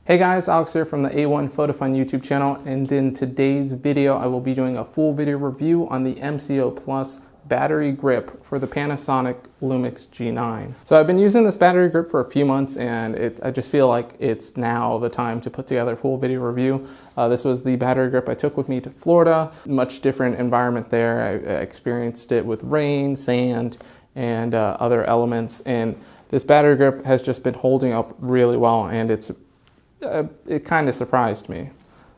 Hey guys, Alex here from the A1 PhotoFun YouTube channel, and in today's video I will be doing a full video review on the MCO Plus battery grip for the Panasonic Lumix G9. So I've been using this battery grip for a few months, and I just feel like it's now the time to put together a full video review. This was the battery grip I took with me to Florida. Much different environment there. I experienced it with rain, sand, and other elements, and this battery grip has just been holding up really well, and it kind of surprised me.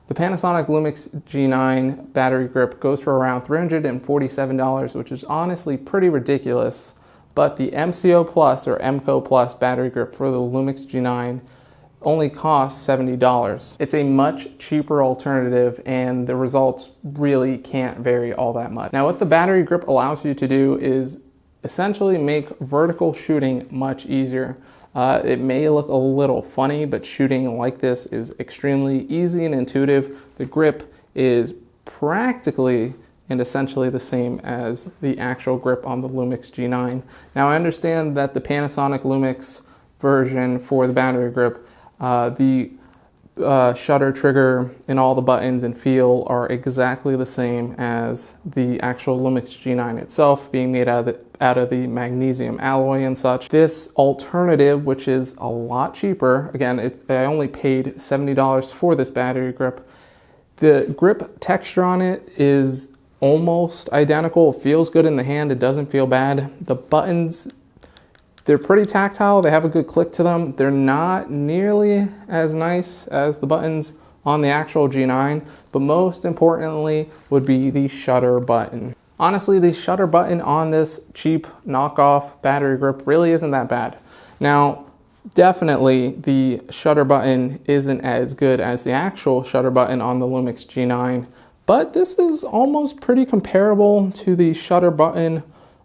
The Panasonic Lumix G9 battery grip goes for around $347, which is honestly pretty ridiculous, but the MCO Plus or MCO Plus battery grip for the Lumix G9 only costs $70. It's a much cheaper alternative, and the results really can't vary all that much. Now, what the battery grip allows you to do is essentially make vertical shooting much easier. It may look a little funny, but shooting like this is extremely easy and intuitive. The grip is practically and essentially the same as the actual grip on the Lumix G9. Now, I understand that the Panasonic Lumix version for the battery grip, the shutter trigger and all the buttons and feel are exactly the same as the actual Lumix G9 itself, being made out of the magnesium alloy and such. This alternative, which is a lot cheaper, again, I only paid $70 for this battery grip. The grip texture on it is almost identical. It feels good in the hand. It doesn't feel bad. The buttons, they're pretty tactile. They have a good click to them. They're not nearly as nice as the buttons on the actual G9, but most importantly would be the shutter button. Honestly, the shutter button on this cheap knockoff battery grip really isn't that bad. Now, definitely the shutter button isn't as good as the actual shutter button on the Lumix G9, but this is almost pretty comparable to the shutter button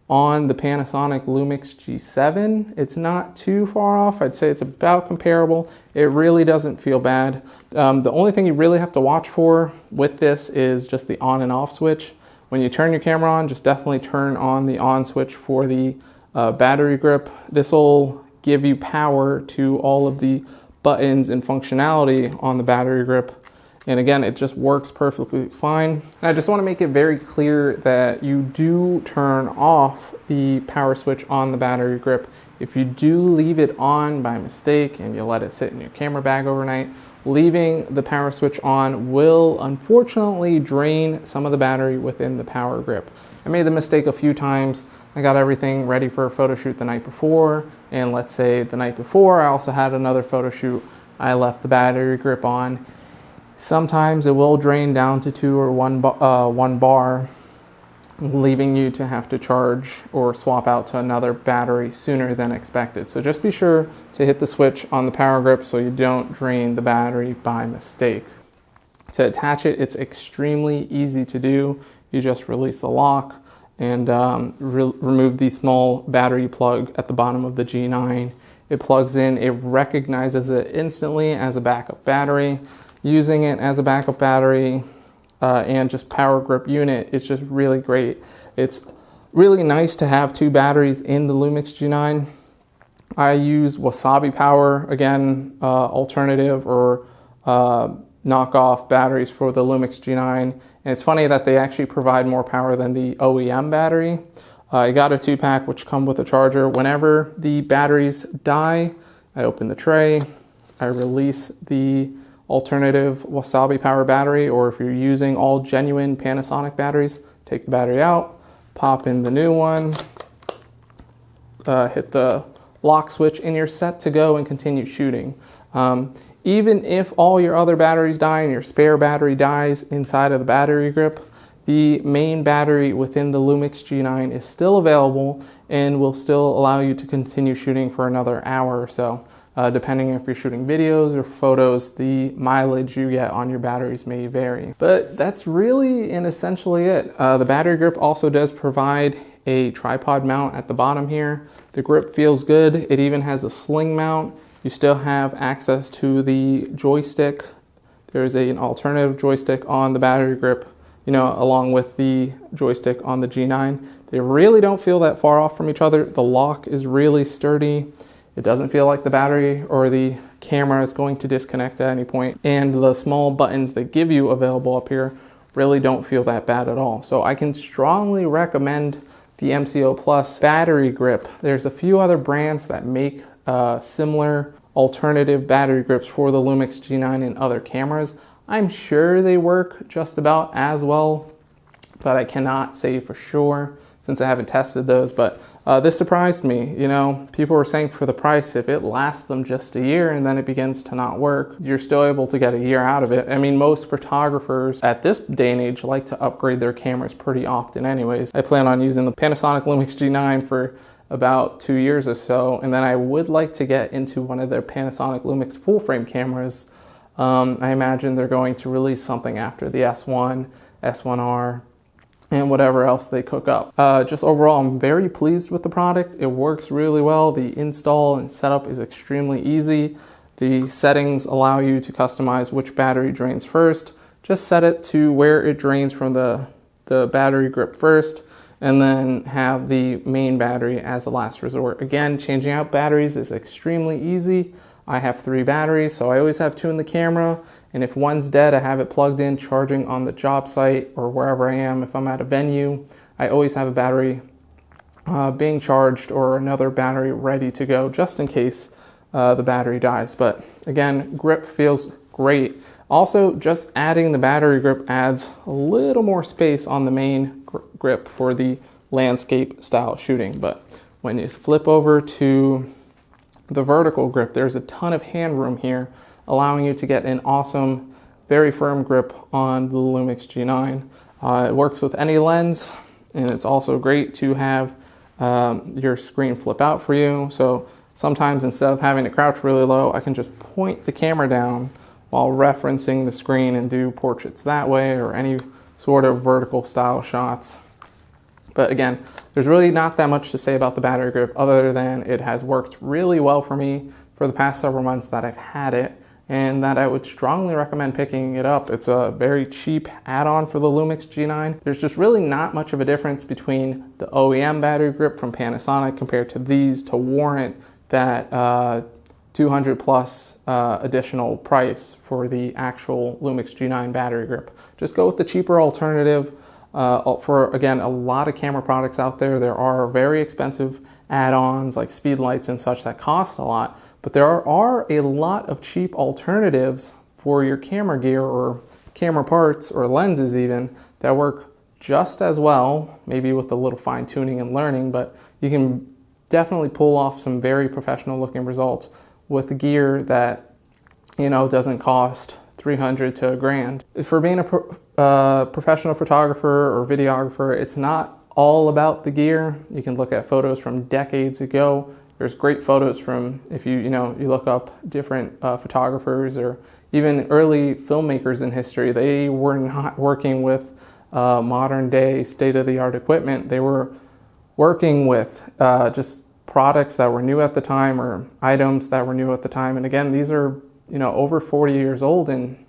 on the Panasonic Lumix G7. It's not too far off. I'd say it's about comparable. It really doesn't feel bad. The only thing you really have to watch for with this is just the on and off switch. When you turn your camera on, just definitely turn on the on switch for the battery grip. This will give you power to all of the buttons and functionality on the battery grip. And again, it just works perfectly fine. And I just want to make it very clear that you do turn off the power switch on the battery grip. If you do leave it on by mistake and you let it sit in your camera bag overnight, leaving the power switch on will unfortunately drain some of the battery within the power grip. I made the mistake a few times. I got everything ready for a photo shoot the night before, and let's say the night before I also had another photo shoot. I left the battery grip on. Sometimes it will drain down to 2 or 1 bar, leaving you to have to charge or swap out to another battery sooner than expected. So just be sure to hit the switch on the power grip so you don't drain the battery by mistake. To attach it, it's extremely easy to do. You just release the lock and remove the small battery plug at the bottom of the G9. It plugs in, it recognizes it instantly as a backup battery. Using it as a backup battery and just power grip unit, it's just really great. It's really nice to have 2 batteries in the Lumix G9. I use Wasabi Power, again, alternative or knockoff batteries for the Lumix G9. And it's funny that they actually provide more power than the OEM battery. I got a 2-pack which come with a charger. Whenever the batteries die, I open the tray, I release the alternative Wasabi Power battery, or if you're using all genuine Panasonic batteries, take the battery out, pop in the new one, hit the lock switch, and you're set to go and continue shooting. Even if all your other batteries die and your spare battery dies inside of the battery grip, the main battery within the Lumix G9 is still available and will still allow you to continue shooting for another hour or so. Depending if you're shooting videos or photos, the mileage you get on your batteries may vary. But that's really and essentially it. The battery grip also does provide a tripod mount at the bottom here. The grip feels good. It even has a sling mount. You still have access to the joystick. There's an alternative joystick on the battery grip, along with the joystick on the G9. They really don't feel that far off from each other. The lock is really sturdy. It doesn't feel like the battery or the camera is going to disconnect at any point. And the small buttons that give you available up here really don't feel that bad at all. So I can strongly recommend the MCO Plus battery grip. There's a few other brands that make similar alternative battery grips for the Lumix G9 and other cameras. I'm sure they work just about as well, but I cannot say for sure since I haven't tested those. But this surprised me. You know, people were saying for the price, if it lasts them just a year and then it begins to not work, you're still able to get a year out of it. I mean, most photographers at this day and age like to upgrade their cameras pretty often anyways. I plan on using the Panasonic Lumix G9 for about 2 years or so, and then I would like to get into one of their Panasonic Lumix full frame cameras. I imagine they're going to release something after the S1, S1R, and whatever else they cook up. Just overall, I'm very pleased with the product. It works really well. The install and setup is extremely easy. The settings allow you to customize which battery drains first. Just set it to where it drains from the battery grip first, and then have the main battery as a last resort. Again, changing out batteries is extremely easy. I have 3 batteries, so I always have 2 in the camera, and if one's dead, I have it plugged in, charging on the job site or wherever I am. If I'm at a venue, I always have a battery being charged or another battery ready to go just in case the battery dies. But again, grip feels great. Also, just adding the battery grip adds a little more space on the main grip for the landscape style shooting. But when you flip over to the vertical grip, there's a ton of hand room here, allowing you to get an awesome, very firm grip on the Lumix G9. It works with any lens, and it's also great to have your screen flip out for you. So sometimes instead of having to crouch really low, I can just point the camera down while referencing the screen and do portraits that way, or any sort of vertical style shots. But again, there's really not that much to say about the battery grip other than it has worked really well for me for the past several months that I've had it, and that I would strongly recommend picking it up. It's a very cheap add-on for the Lumix G9. There's just really not much of a difference between the OEM battery grip from Panasonic compared to these to warrant that 200 plus additional price for the actual Lumix G9 battery grip. Just go with the cheaper alternative. For, again, a lot of camera products out there, there are very expensive add-ons like speed lights and such that cost a lot, but there are a lot of cheap alternatives for your camera gear or camera parts or lenses even that work just as well, maybe with a little fine tuning and learning, but you can definitely pull off some very professional looking results with the gear that, you know, doesn't cost $300 to $1,000. For being a professional photographer or videographer, it's not all about the gear. You can look at photos from decades ago. There's great photos from, if you look up different photographers or even early filmmakers in history, they were not working with modern day state-of-the-art equipment. They were working with just products that were new at the time or items that were new at the time. And again, these are, over 40 years old, and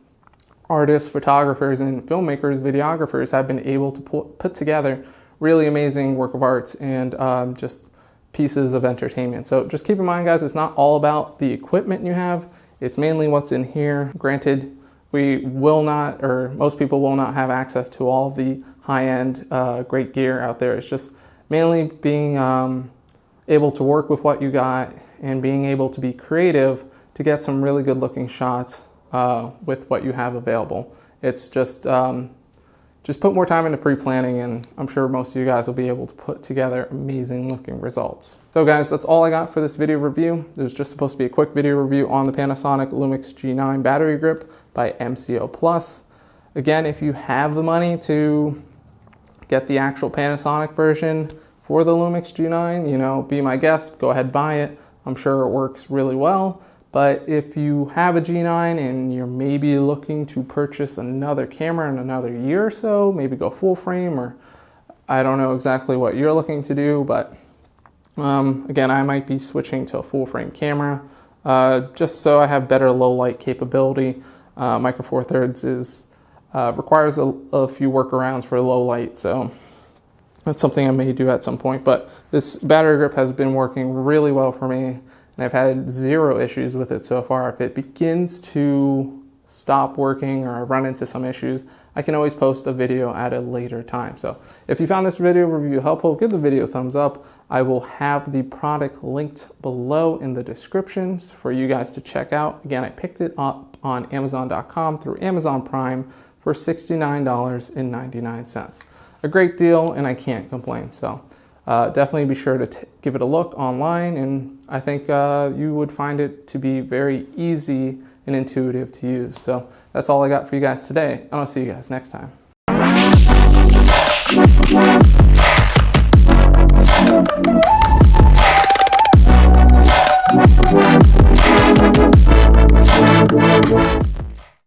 artists, photographers, and filmmakers, videographers have been able to put together really amazing work of art and just pieces of entertainment. So just keep in mind, guys, it's not all about the equipment you have. It's mainly what's in here. Granted, we will not, or most people will not have access to all of the high-end great gear out there. It's just mainly being able to work with what you got and being able to be creative to get some really good looking shots with what you have available. It's just put more time into pre-planning, and I'm sure most of you guys will be able to put together amazing looking results. So guys, that's all I got for this video review. There's just supposed to be a quick video review on the Panasonic Lumix G9 battery grip by MCO Plus. Again, if you have the money to get the actual Panasonic version for the Lumix G9, be my guest, go ahead, buy it. I'm sure it works really well. But if you have a G9 and you're maybe looking to purchase another camera in another year or so, maybe go full frame, or I don't know exactly what you're looking to do, but again, I might be switching to a full frame camera just so I have better low light capability. Micro Four Thirds requires a few workarounds for low light, so that's something I may do at some point. But this battery grip has been working really well for me. and I've had 0 issues with it so far. If it begins to stop working or I run into some issues, I can always post a video at a later time. So if you found this video review helpful, give the video a thumbs up. I will have the product linked below in the descriptions for you guys to check out. Again, I picked it up on Amazon.com through Amazon Prime for $69.99. A great deal, and I can't complain. So definitely be sure to give it a look online, and I think you would find it to be very easy and intuitive to use. So that's all I got for you guys today, and I'll see you guys next time.